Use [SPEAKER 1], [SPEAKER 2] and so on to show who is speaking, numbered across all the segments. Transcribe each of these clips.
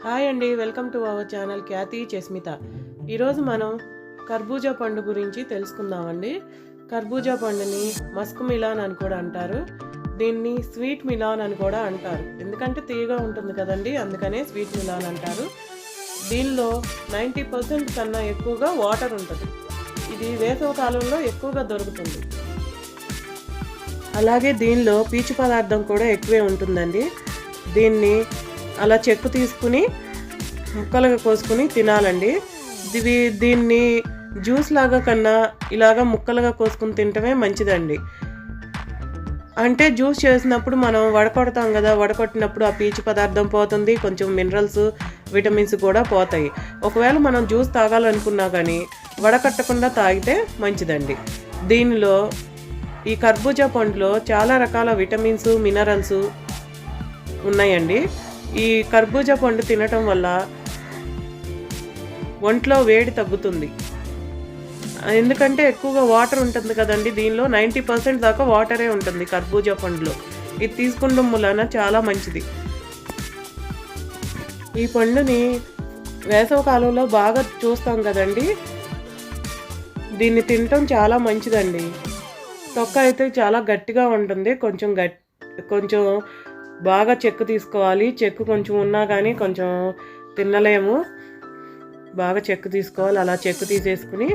[SPEAKER 1] Hi అండి, welcome to our channel ఖ్యాతి చేస్మిత. ఈరోజు మనం కర్బూజా పండు గురించి తెలుసుకుందామండి. కర్బూజా పండుని మస్క్ మిలాన్ అని కూడా అంటారు. దీన్ని స్వీట్ మిలాన్ అని కూడా అంటారు. ఎందుకంటే తీయగా ఉంటుంది కదండి, అందుకనే స్వీట్ మిలాన్ అంటారు. దీనిలో 90% కన్నా ఎక్కువగా వాటర్ ఉంటుంది. ఇది వేసవి కాలంలో ఎక్కువగా దొరుకుతుంది. అలాగే దీనిలో పీచు పదార్థం కూడా ఎక్కువే ఉంటుందండి. దీన్ని అలా చెక్కు తీసుకుని ముక్కలుగా కోసుకుని తినాలండి. దీన్ని జ్యూస్ లాగా కన్నా ఇలాగా ముక్కలుగా కోసుకుని తినటమే మంచిదండి. అంటే జ్యూస్ చేసినప్పుడు మనం వడకొడతాం కదా, వడకొట్టినప్పుడు ఆ పీచు పదార్థం పోతుంది, కొంచెం మినరల్స్ విటమిన్స్ కూడా పోతాయి. ఒకవేళ మనం జ్యూస్ తాగాలనుకున్నా కానీ వడకట్టకుండా తాగితే మంచిదండి. దీనిలో ఈ కర్బూజా పండులో చాలా రకాల విటమిన్స్ మినరల్స్ ఉన్నాయండి. ఈ కర్బూజా పండు తినటం వల్ల ఒంట్లో వేడి తగ్గుతుంది. ఎందుకంటే ఎక్కువగా వాటర్ ఉంటుంది కదండి, దీనిలో 90% దాకా వాటరే ఉంటుంది కర్బూజా పండులో. ఇది తీసుకుంటాం వలన చాలా మంచిది. ఈ పండుని వేసవి కాలంలో బాగా చూస్తాం కదండి, దీన్ని తినటం చాలా మంచిదండి. తొక్క అయితే చాలా గట్టిగా ఉంటుంది, కొంచెం బాగా చెక్కు తీసుకోవాలి. చెక్కు కొంచెం ఉన్నా కానీ కొంచెం తినలేము, బాగా చెక్కు తీసుకోవాలి. అలా చెక్కు తీసేసుకుని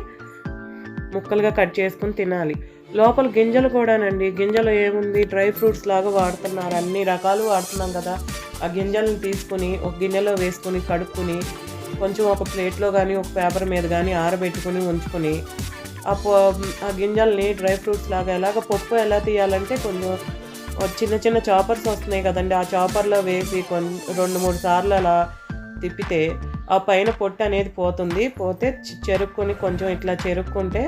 [SPEAKER 1] ముక్కలుగా కట్ చేసుకుని తినాలి. లోపల గింజలు కూడానండి, గింజలు ఏముంది, డ్రై ఫ్రూట్స్ లాగా వాడుతున్నారు, అన్ని రకాలు వాడుతున్నాం కదా. ఆ గింజలను తీసుకుని ఒక గిన్నెలో వేసుకుని కడుక్కుని కొంచెం ఒక ప్లేట్లో కానీ ఒక పేపర్ మీద కానీ ఆరబెట్టుకుని ఉంచుకొని ఆ గింజల్ని డ్రై ఫ్రూట్స్ లాగా ఎలాగ పప్పు ఎలా తీయాలంటే కొంచెం చిన్న చిన్న చాపర్స్ వస్తున్నాయి కదండి, ఆ చాపర్లో వేసి 2-3 సార్లు అలా తిప్పితే ఆ పైన పొట్టు అనేది పోతే చెరుక్కొని కొంచెం ఇట్లా చెరుక్కుంటే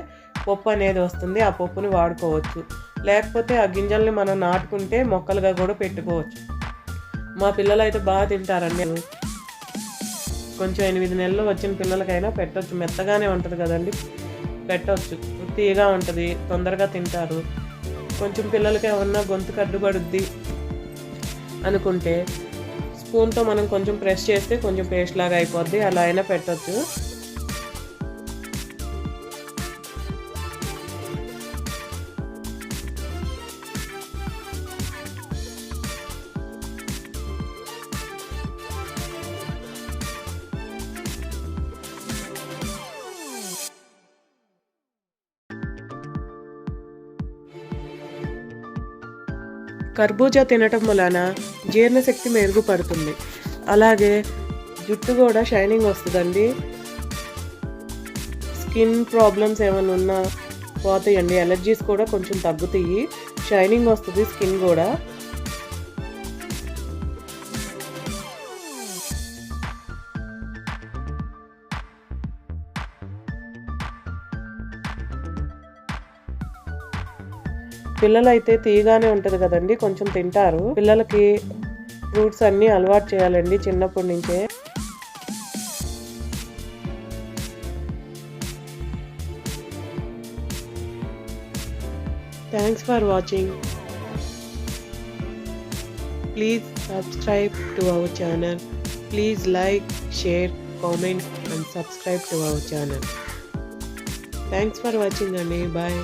[SPEAKER 1] పప్పు అనేది వస్తుంది. ఆ పప్పుని వాడుకోవచ్చు. లేకపోతే ఆ గింజల్ని మనం నాటుకుంటే మొక్కలుగా కూడా పెట్టుకోవచ్చు. మా పిల్లలు అయితే బాగా తింటారండి. కొంచెం 8 నెలలు వచ్చిన పిల్లలకైనా పెట్టవచ్చు, మెత్తగానే ఉంటుంది కదండి, పెట్టవచ్చు. తీయగా ఉంటుంది, తొందరగా తింటారు. కొంచెం పిల్లలకి ఏమన్నా గొంతు కడ్డుపడుద్ది అనుకుంటే స్పూన్తో మనం కొంచెం ప్రెస్ చేస్తే కొంచెం పేస్ట్ లాగా అయిపోద్ది, అలా అయినా పెట్టవచ్చు. కర్బూజా తినటం వలన జీర్ణశక్తి మెరుగుపడుతుంది. అలాగే జుట్టు కూడా షైనింగ్ వస్తుందండి. స్కిన్ ప్రాబ్లమ్స్ ఏమైనా ఉన్నా పోతాయండి. ఎలర్జీస్ కూడా కొంచెం తగ్గుతాయి, షైనింగ్ వస్తుంది స్కిన్ కూడా. పిల్లలు అయితే తీయగానే ఉంటుంది కదండి, కొంచెం తింటారు. పిల్లలకి ఫ్రూట్స్ అన్నీ అలవాటు చేయాలండి చిన్నప్పటి నుంచే. Thanks for watching. Please subscribe to our channel. Please like, share, comment and subscribe to our channel. Thanks for watching అండి. బాయ్.